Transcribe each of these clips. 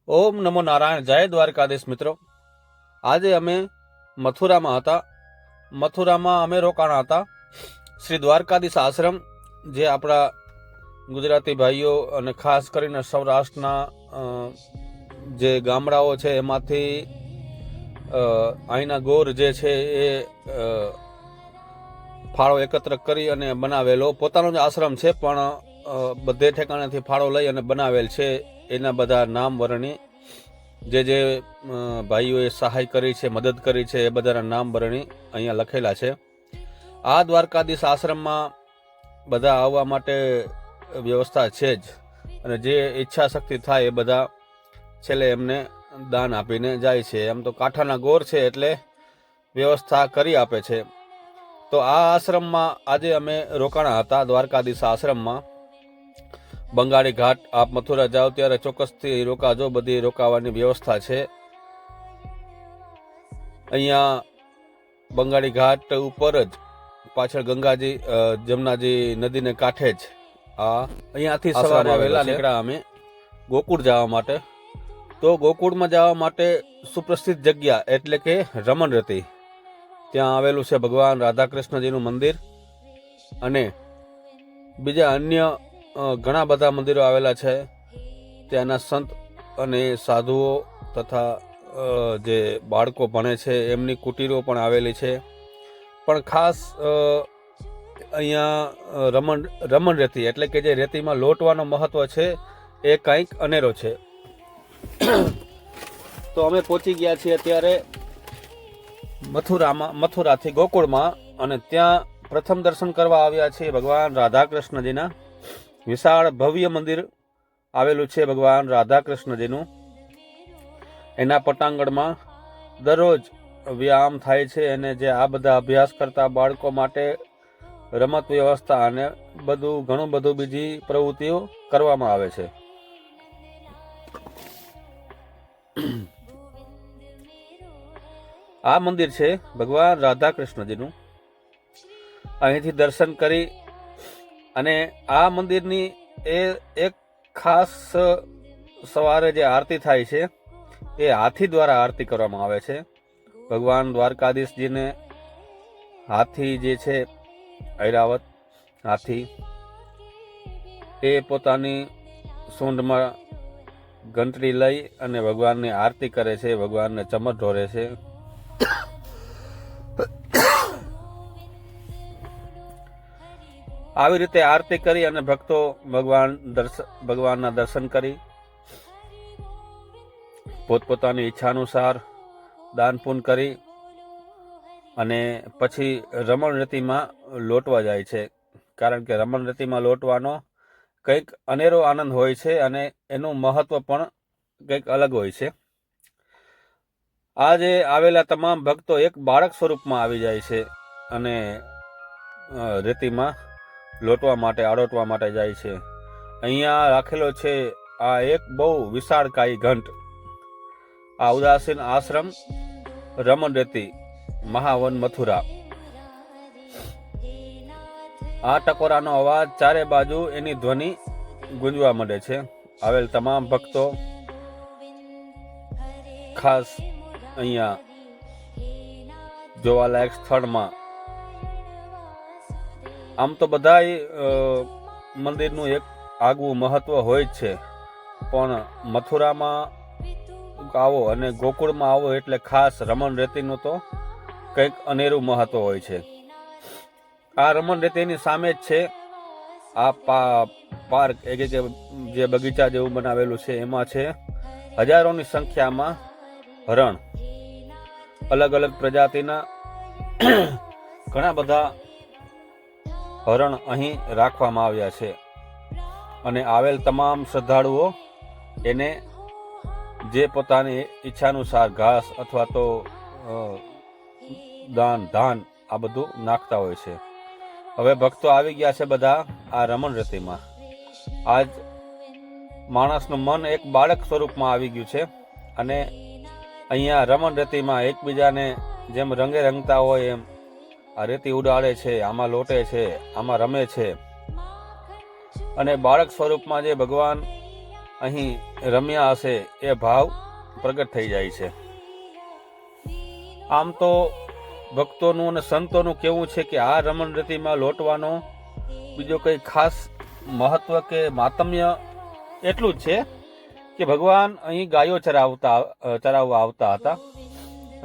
ઓમ નમો નારાયણ. જય દ્વારકાધીશ મિત્રો. આજે અમે મથુરામાં હતા. મથુરામાં અમે રોકાણા હતા. શ્રી દ્વારકાધીશ આશ્રમ, જે આપણા ગુજરાતી ભાઈઓ અને ખાસ કરીને સૌરાષ્ટ્રના જે ગામડાઓ છે એમાંથી અહીંના ગોર જે છે એ ફાળો એકત્ર કરી અને બનાવેલો પોતાનો જ આશ્રમ છે, પણ બધે ઠેકાણેથી ફાળો લઈ અને બનાવેલ છે. એના બધા નામ વર્ણી જે ભાઈઓએ સહાય કરી છે, મદદ કરી છે, એ બધાના નામ વર્ણી અહીંયા લખેલા છે. આ દ્વારકાધીશ આશ્રમમાં બધા આવવા માટે વ્યવસ્થા છે જ, અને જે ઈચ્છા શક્તિ થાય એ બધા છેલ્લે એમને દાન આપીને જાય છે. એમ તો કાંઠાના ગોર છે એટલે વ્યવસ્થા કરી આપે છે. તો આ આશ્રમમાં આજે અમે રોકાણા હતા, દ્વારકાધીશ આશ્રમમાં. બંગાળી ઘાટ, આપ મથુરા જાઓ ત્યારે ચોક્કસથી રોકાજો, બધી રોકાવાની વ્યવસ્થા છે. અહીંયા બંગાળી ઘાટ ઉપર જ પાછળ ગંગાજી જમનાજી નદીને કાંઠે જ અહીંયાથી સવારે વહેલા નીકળ્યા અમે ગોકુળ જવા માટે. તો ગોકુળમાં જવા માટે સુપ્રસિદ્ધ જગ્યા એટલે કે રમણરતી, ત્યાં આવેલું છે ભગવાન રાધાકૃષ્ણજીનું મંદિર, અને બીજા અન્ય ઘણા બધા મંદિરો આવેલા છે. ત્યાંના સંત અને સાધુઓ તથા જે બાળકો ભણે છે એમની કુટીરો પણ આવેલી છે. પણ ખાસ અહીંયા રમણ રેતી એટલે કે જે રેતીમાં લોટવાનો મહત્વ છે એ કંઈક અનેરો છે. તો અમે પહોંચી ગયા છીએ અત્યારે મથુરાથી ગોકુળમાં, અને ત્યાં પ્રથમ દર્શન કરવા આવ્યા છીએ ભગવાન રાધાકૃષ્ણજીના. વિશાળ ભવ્ય મંદિર આવેલું છે ભગવાન રાધાકૃષ્ણજીનું. એના પટાંગણમાં દરરોજ વ્યાયામ થાય છે, અને જે આ બધા અભ્યાસ કરતા બાળકો માટે રમત વ્યવસ્થા અને ઘણું બધું બીજી પ્રવૃત્તિઓ કરવામાં આવે છે. આ મંદિર છે ભગવાન રાધાકૃષ્ણજીનું. અહીંથી દર્શન કરી અને આ મંદિરની એક ખાસ સવારે જે આરતી થાય છે એ હાથી દ્વારા આરતી કરવામાં આવે છે. ભગવાન દ્વારકાધીશજીને હાથી જે છે, ઐરાવત હાથી, એ પોતાની સૂંઢમાં ઘંટડી લઈ અને ભગવાનની આરતી કરે છે, ભગવાનને ચમર ઢોરે છે. આવી રીતે આરતી કરી અને ભક્તો ભગવાનના દર્શન કરી પોતપોતાની ઈચ્છા અનુસાર દાન પૂન કરી અને પછી રમણરતીમાં લોટવા જાય છે. કારણ કે રમણરતીમાં લોટવાનો કંઈક અનેરો આનંદ હોય છે, અને એનું મહત્વ પણ કંઈક અલગ હોય છે. આજે આવેલા તમામ ભક્તો એક બાળક સ્વરૂપમાં આવી જાય છે અને રેતીમાં લોટવા માટે, આડોટવા માટે જાય છે. અહીંયા રાખેલો છે આ એક બહુ વિશાળકાય ઘંટ. આ ઉદાસીન આશ્રમ રમણરતી, મહાવન, મથુરા. આ ટકોરાનો અવાજ ચારે બાજુ એની ધ્વનિ ગુંજવા માંડે છે. આવેલ તમામ ભક્તો ખાસ અહીંયા જોવાલાયક સ્થળમાં, આમ તો બધાય મંદિરનું એક આગવું મહત્વ હોય જ છે, પણ મથુરામાં આવો અને ગોકુળમાં આવો એટલે ખાસ રમણરતીનું તો કંઈક અનેરું મહત્વ હોય છે. આ રમણરતીની સામે જ છે આ પાર્ક, જે બગીચા જેવું બનાવેલું છે. એમાં છે હજારોની સંખ્યામાં હરણ, અલગ અલગ પ્રજાતિના ઘણા બધા હરણ અહીં રાખવામાં આવ્યા છે. અને આવેલ તમામ શ્રદ્ધાળુઓ એને જે પોતાની ઈચ્છાનુસાર ઘાસ અથવા તો ધાન આ બધું નાખતા હોય છે. હવે ભક્તો આવી ગયા છે બધા આ રમણરતીમાં. આજ માણસનું મન એક બાળક સ્વરૂપમાં આવી ગયું છે, અને અહીંયા રમણરતીમાં એકબીજાને જેમ રંગે રંગતા હોય એમ આ રેતી ઉડાડે છે, આમાં લોટે છે, આમાં રમે છે. અને બાળક સ્વરૂપમાં જે ભગવાન અહીં રમ્યા હશે એ ભાવ પ્રગટ થઈ જાય છે. આમ તો ભક્તોનું અને સંતોનું કહેવું છે કે આ રમણ રતિમાં લોટવાનો બીજો કંઈ ખાસ મહત્વ કે માતમ્ય એટલું જ છે કે ભગવાન અહીં ગાયો ચરાવવા આવતા હતા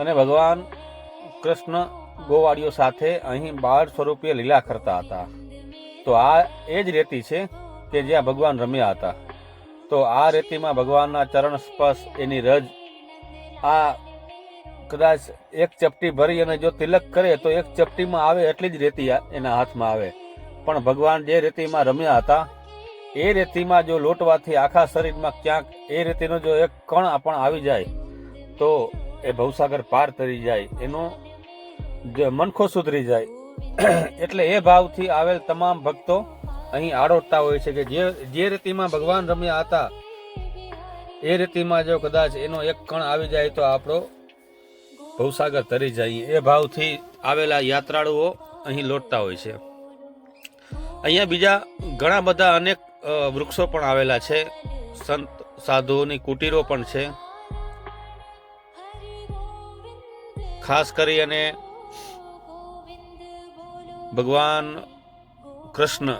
અને ભગવાન કૃષ્ણ ગોવાળીઓ સાથે અહીં બાળ સ્વરૂપે લીલા કરતા હતા. તો આ એ જ રેતી છે કે જ્યાં ભગવાન રમ્યા હતા. તો આ રેતીમાં ભગવાનના ચરણ સ્પર્શ, એની રજ, આ કદાચ એક ચપટી ભરી અને જો તિલક કરે તો એક ચપટીમાં આવે એટલી જ રેતી એના હાથમાં આવે. પણ ભગવાન જે રેતીમાં રમ્યા હતા એ રેતીમાં જો લોટવાથી આખા શરીરમાં ક્યાંક એ રેતીનો જો એક કણ પણ આવી જાય તો એ ભવસાગર પાર તરી જાય, એનો મનખો સુધરી જાય. એટલે એ ભાવથી આવેલ તમામ ભક્તો અહીં આડોટતા હોય છે કે જે રેતીમાં ભગવાન રમ્યા હતા એ રેતીમાં જો કદાચ એનો એક કણ આવી જાય તો આપણો ભવસાગર તરી જાય. એ ભાવથી આવેલા યાત્રાળુઓ અહીં લોટતા હોય છે. અહીંયા બીજા ઘણા બધા અનેક વૃક્ષો પણ આવેલા છે, સંત સાધુઓની કુટીરો પણ છે. ખાસ કરી અને ભગવાન કૃષ્ણ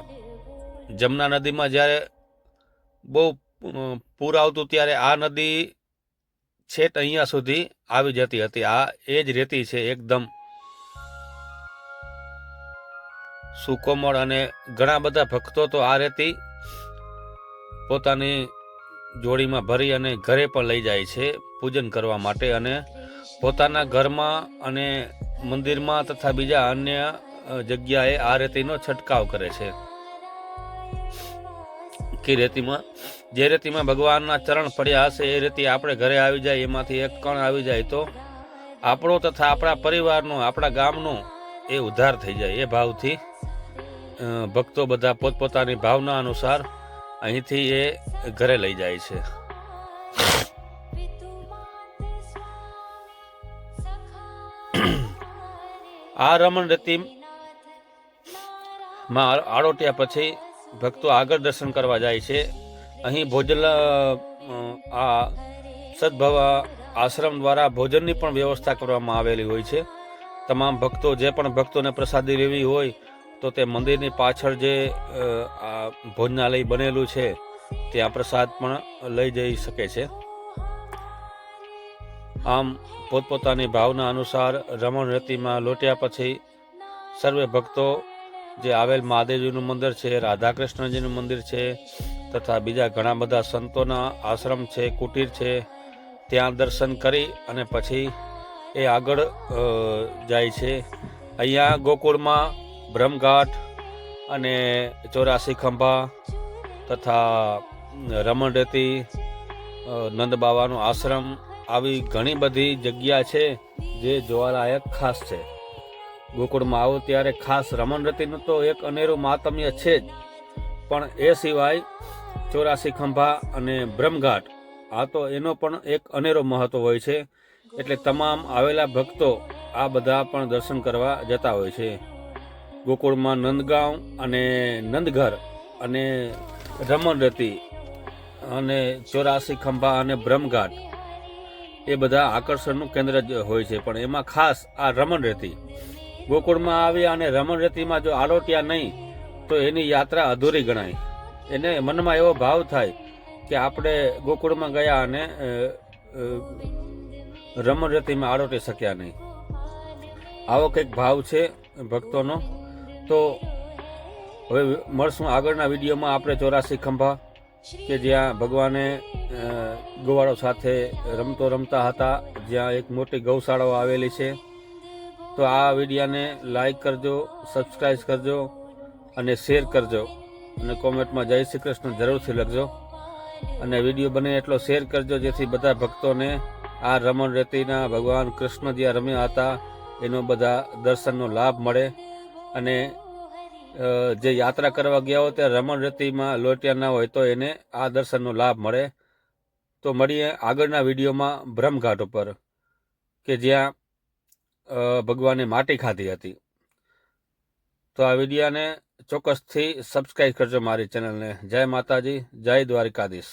જમના નદીમાં જ્યારે બહુ પૂર આવતું ત્યારે આ નદી છેટ અહીંયા સુધી આવી જતી હતી. આ એ જ રેતી છે, એકદમ સુકોમળ. અને ઘણા બધા ભક્તો તો આ રેતી પોતાની જોડીમાં ભરી અને ઘરે પણ લઈ જાય છે પૂજન કરવા માટે, અને પોતાના ઘરમાં અને મંદિરમાં તથા બીજા અન્ય જગ્યાએ આ રેતીનો છંટકાવ કરે છે કે જે રેતીમાં ભગવાનના ચરણ પડ્યા હશે એ રેતી આપણે ઘરે આવી જાય, એમાંથી એક કણ આવી જાય તો આપણો તથા આપણા પરિવારનો, આપણા ગામનો એ ઉદ્ધાર થઈ જાય. એ ભાવથી ભક્તો બધા પોતપોતાની ભાવના અનુસાર અહીંથી એ ઘરે લઈ જાય છે. આ રમણ રતિમાં આડોટ્યા પછી ભક્તો આગળ દર્શન કરવા જાય છે. અહીં ભોજન આ સદભવ આશ્રમ દ્વારા ભોજનની પણ વ્યવસ્થા કરવામાં આવેલી હોય છે. તમામ ભક્તો, જે પણ ભક્તોને પ્રસાદી લેવી હોય તો તે મંદિરની પાછળ જે ભોજનાલય બનેલું છે ત્યાં પ્રસાદ પણ લઈ જઈ શકે છે. આમ પોતપોતાની ભાવના અનુસાર રમણ રતિમાં લોટ્યા પછી સર્વે ભક્તો જે આવેલ મહાદેવજીનું મંદિર છે, રાધા કૃષ્ણજીનું મંદિર છે તથા બીજા ઘણા બધા સંતોના આશ્રમ છે, કુટીર છે, ત્યાં દર્શન કરી અને પછી એ આગળ જાય છે. અહીંયા ગોકુળમાં બ્રહ્મઘાટ અને 84 ખંભા તથા રમણ રેતી, નંદ બાવાનો આશ્રમ, આવી ઘણી બધી જગ્યા છે જે જોવાલાયક ખાસ છે. ગોકુળમાં આવો ત્યારે ખાસ રમણ રતિનું તો એક અનેરું માતમ્ય છે જ, પણ એ સિવાય 84 ખંભા અને બ્રહ્મઘાટ, આ તો એનો પણ એક અનેરો મહત્વ હોય છે. એટલે તમામ આવેલા ભક્તો આ બધા પણ દર્શન કરવા જતા હોય છે. ગોકુળમાં નંદગાંવ અને નંદઘર અને રમણ રતી અને 84 ખંભા અને બ્રહ્મઘાટ એ બધા આકર્ષણનું કેન્દ્ર જ હોય છે. પણ એમાં ખાસ આ રમણ રેતી ગોકુળમાં આવી અને રમણ રેતીમાં જો આલોટ્યા નહીં તો એની યાત્રા અધૂરી ગણાય. એને મનમાં એવો ભાવ થાય કે આપણે ગોકુળમાં ગયા અને રમણ રેતીમાં આલોટી શક્યા નહીં. આવો કંઈક ભાવ છે ભક્તોનો. તો હવે મળશું આગળના વિડીયોમાં આપણે 84 ખંભા કે જ્યાં ભગવાને ગોવાળો સાથે રમતા હતા, જ્યાં એક મોટી ગૌશાળાઓ આવેલી છે. તો આ વિડીયાને લાઈક કરજો, સબસ્ક્રાઈબ કરજો અને શેર કરજો, અને કોમેન્ટમાં જય શ્રી કૃષ્ણ જરૂરથી લખજો. અને વિડીયો બને એટલો શેર કરજો જેથી બધા ભક્તોને આ રમણ રેતીના ભગવાન કૃષ્ણ જ્યાં રમ્યા હતા એનો બધા દર્શનનો લાભ મળે. અને જે યાત્રા કરવા ગયા હોય ત્યાં રમણ રેતીમાં લોટ્યા ના હોય તો એને આ દર્શનનો લાભ મળે. તો મળીએ આગળના વિડીયોમાં બ્રહ્મઘાટ ઉપર કે જ્યાં ભગવાને માટી ખાધી હતી. તો આ વિડીયાને ચોક્કસથી સબસ્ક્રાઈબ કરજો મારી ચેનલને. જય માતાજી, જય દ્વારિકાધીશ.